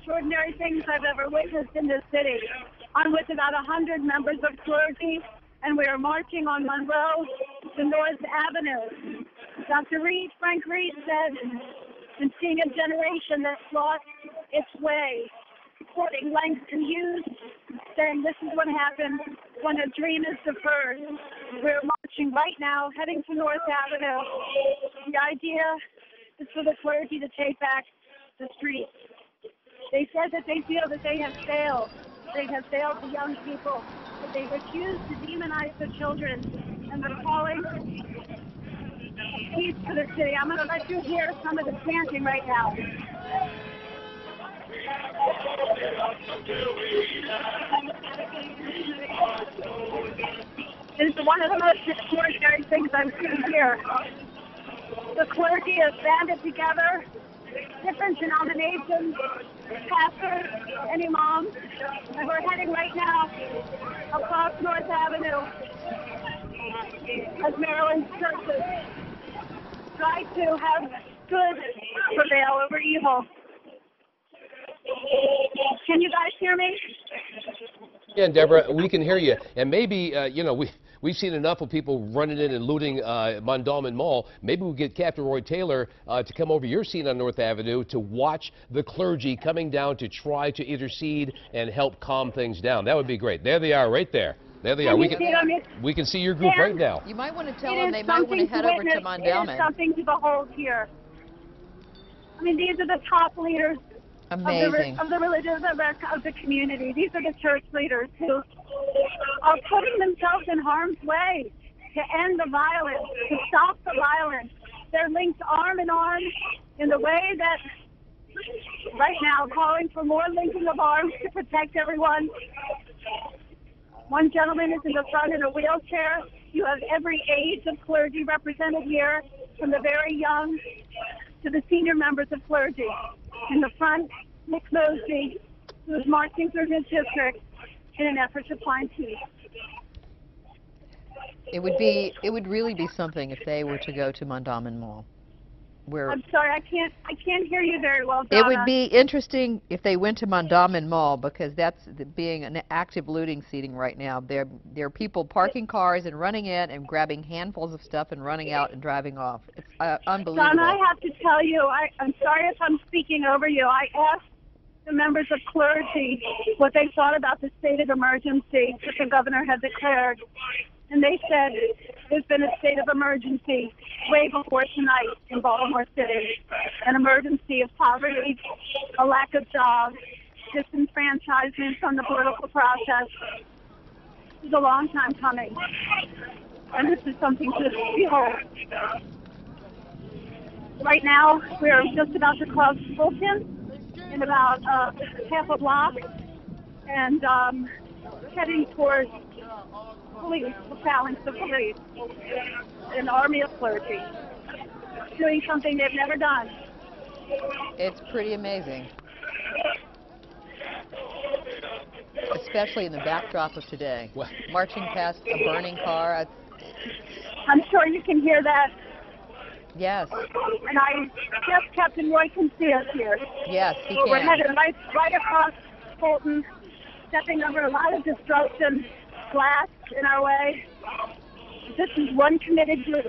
extraordinary things I've ever witnessed in this city. I'm with about 100 members of clergy, and we are marching on Monroe to North Avenue. Dr. Reed, Frank Reed said, in seeing a generation that's lost its way, quoting Langston Hughes, saying this is what happens when a dream is deferred. We're marching right now, heading to North Avenue. The idea is for the clergy to take back the streets. They said that they feel that they have failed. They have failed the young people, but they refuse to demonize the children, and they're calling peace to the city. I'm going to let you hear some of the chanting right now. It's one of the most extraordinary things I've seen here. The clergy has banded together, different denominations, pastors, and imams, and we're heading right now across North Avenue as Maryland's churches try to have good prevail over evil. Can you guys hear me? Yeah, Deborah, we can hear you. And maybe, we've seen enough of people running in and looting Mondawmin Mall. Maybe we'll get Captain Roy Taylor to come over your scene on North Avenue to watch the clergy coming down to try to intercede and help calm things down. That would be great. There they are, right there. There they are. We can see your group right now. You might want to tell them they might want to head over to Mondawmin. It is something to behold here. I mean, these are the top leaders. Amazing. Of the religions of the community. These are the church leaders who are putting themselves in harm's way to end the violence, to stop the violence. They're linked arm in arm in the way that right now calling for more linking of arms to protect everyone. One gentleman is in the front in a wheelchair. You have every age of clergy represented here, from the very young to the senior members of clergy. In the front, Nick Mosby, who is marching through his district in an effort to find peace. It would really be something if they were to go to Mondawmin Mall. I'm sorry, I can't hear you very well, Donna. It would be interesting if they went to Mondawmin Mall, because that's being an active looting seating right now. There are people parking cars and running in and grabbing handfuls of stuff and running out and driving off. It's unbelievable. Donna, I have to tell you, I'm sorry if I'm speaking over you. I asked the members of clergy what they thought about the state of emergency that the governor had declared. And they said there's been a state of emergency way before tonight in Baltimore City. An emergency of poverty, a lack of jobs, disenfranchisement from the political process. This is a long time coming. And this is something to behold. Right now, we're just about to cross Fulton in about half a block and heading towards police, the phalanx of police, an army of clergy, doing something they've never done. It's pretty amazing, especially in the backdrop of today. What? Marching past a burning car. I'm sure you can hear that. Yes. And I guess Captain Roy can see us here. Yes, he We're can. headed right across Fulton, stepping over a lot of destruction, glass in our way. This is one committed group.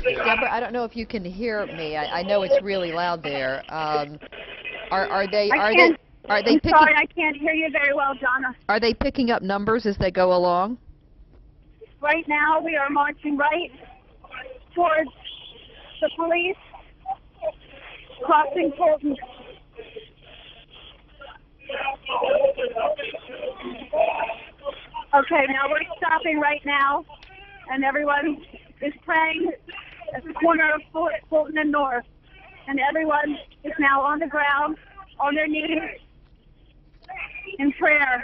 Deborah, I don't know if you can hear me. I know it's really loud there. Are they I'm picking? sorry, I can't hear you very well, Donna. Are they picking up numbers as they go along? Right now, we are marching right towards the police, crossing Fulton. Okay, now we're stopping right now, and everyone is praying at the corner of Fulton and North, and everyone is now on the ground, on their knees, in prayer.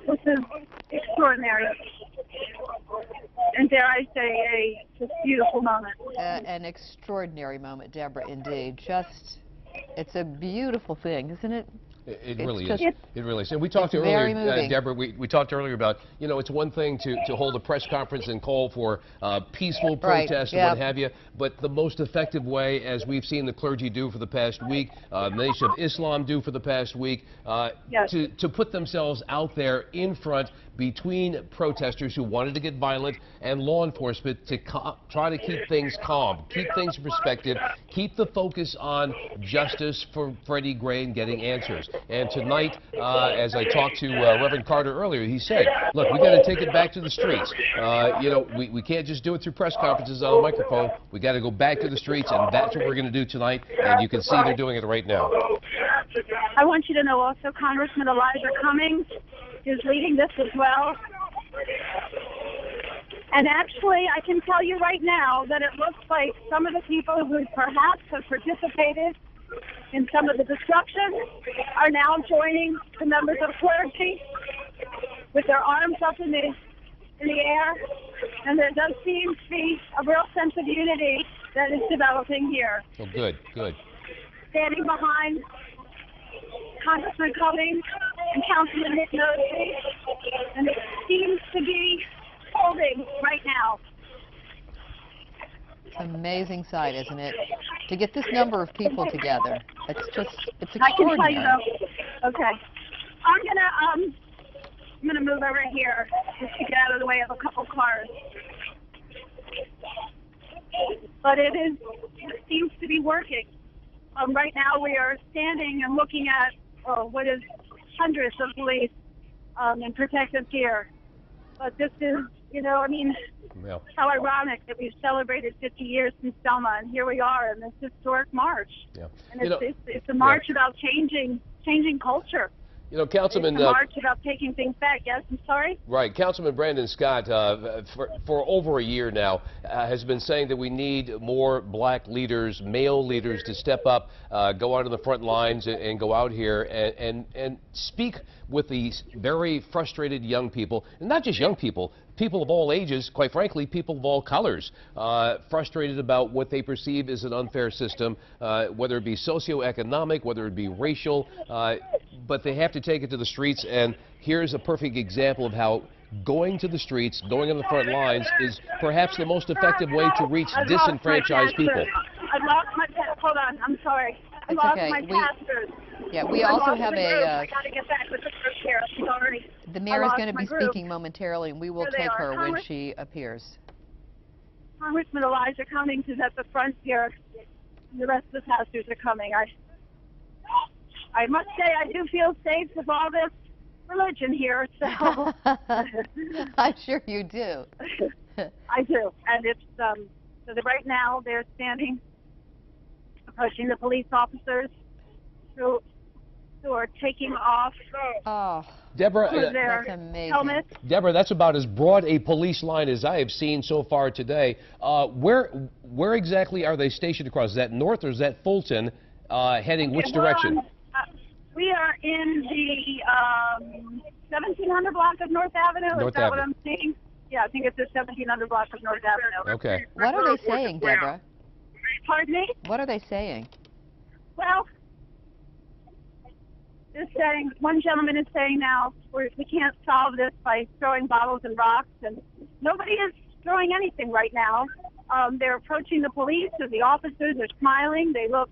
This is extraordinary, and dare I say, a just beautiful moment. An extraordinary moment, Deborah, indeed. It's a beautiful thing, isn't it? It It's really is. just- It really is. And we talked it's very earlier, moving. Deborah, we talked earlier about, you know, it's one thing to hold a press conference and call for peaceful Right, protests and yeah. what have you, but the most effective way, as we've seen the clergy do for the past week, the Nation of Islam do for the past week, Yes. to put themselves out there in front between protesters who wanted to get violent and law enforcement to try to keep things calm, keep things in perspective, keep the focus on justice for Freddie Gray and getting answers. And tonight, as I talked to Reverend Carter earlier, he said, look, we got to take it back to the streets. You know, we can't just do it through press conferences on a microphone. We got to go back to the streets, and that's what we're going to do tonight. And you can see they're doing it right now. I want you to know also Congressman Elijah Cummings is leading this as well. And actually, I can tell you right now that it looks like some of the people who perhaps have participated in some of the destruction are now joining the members of clergy with their arms up in the air. And there does seem to be a real sense of unity that is developing here. Oh, good, good. Standing behind Congressman Cummings and Councilman Nick Nosey, and it seems to be holding right now. It's an amazing sight, isn't it? To get this number of people together. It's I can tell extraordinary. you though. Okay. I'm gonna move over here just to get out of the way of a couple cars. But it seems to be working. Right now we are standing and looking at what is hundreds of police in protective gear. But this is, you know, I mean, Yeah. how ironic that we've celebrated 50 years since Selma, and here we are in this historic march. Yeah. And You know, it's a march about changing culture. you know, Councilman. It's a march about taking things back. Yes, I'm sorry? Right. Councilman Brandon Scott, for over a year now, has been saying that we need more black leaders, male leaders, to step up, go out on the front lines and go out here and speak with these very frustrated young people, and not just young people, people of all ages, quite frankly, people of all colors, frustrated about what they perceive as an unfair system, whether it be socioeconomic, whether it be racial, but they have to take it to the streets. And here's a perfect example of how going to the streets, going on the front lines, is perhaps the most effective way to reach disenfranchised people. I lost my hold on, I'm sorry. I It's lost okay. my pastors. Yeah, we I also lost have the group. a, I gotta get back with the group here. I'm sorry. the mayor I is lost going to my be group. speaking momentarily, and we will Here they take are. her when Congress- she appears. Congressman Elijah Cummings is at the front here. And the rest of the pastors are coming. I must say I do feel safe with all this religion here, so I'm sure you do. I do. And it's so that right now they're standing, approaching the police officers who are taking off Oh, Deborah, their that's amazing. helmets. Deborah, that's about as broad a police line as I have seen so far today. Where exactly are they stationed across? Is that North or is that Fulton, heading which We're direction? on- we are in the 1700 block of North Avenue. North Is that what Avenue. I'm seeing? Yeah, I think it's the 1700 block of North Avenue. Okay. What are they saying, Deborah? Pardon me? What are they saying? Well, they're saying, one gentleman is saying now, we can't solve this by throwing bottles and rocks, and nobody is throwing anything right now. They're approaching the police, and the officers are smiling. They look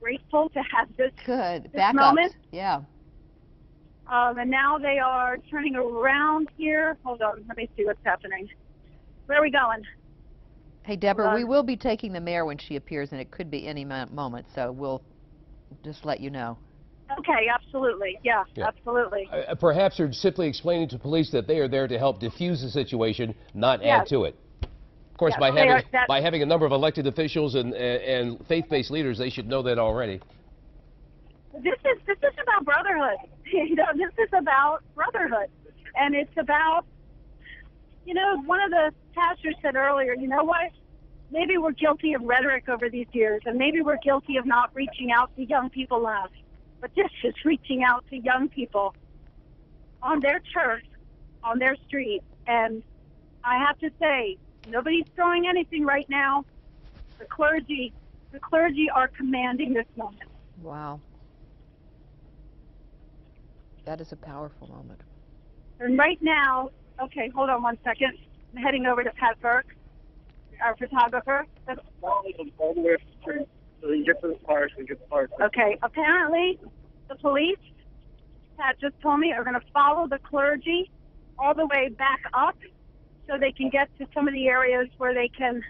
grateful to have this. Good. This Back moment? up. Yeah. And now they are turning around here. Hold on, let me see what's happening. Where are we going? Hey, Deborah, we on. will be taking the mayor when she appears, and it could be any moment, so we'll just let you know. Okay, absolutely. Yeah, Yeah. absolutely. Perhaps they're simply explaining to police that they are there to help diffuse the situation, not Yes. add to it. Of course, Yes, by they having are- by having a number of elected officials and faith-based leaders, they should know that already. This is about brotherhood. You know, this is about brotherhood, and it's about, you know, one of the pastors said earlier, you know what? Maybe we're guilty of rhetoric over these years, and maybe we're guilty of not reaching out to young people enough. But this is reaching out to young people on their turf, on their street, and I have to say, nobody's throwing anything right now. The clergy are commanding this moment. Wow. That is a powerful moment. And right now, okay, hold on one second. I'm heading over to Pat Burke, our photographer. All the way up the street, so you can get to the park and get the park. Okay, apparently the police, Pat just told me, are going to follow the clergy all the way back up so they can get to some of the areas where they can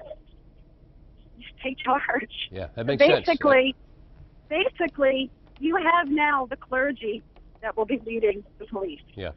take charge. Yeah, that makes sense. Basically, you have now the clergy that will be leading the police. Yeah.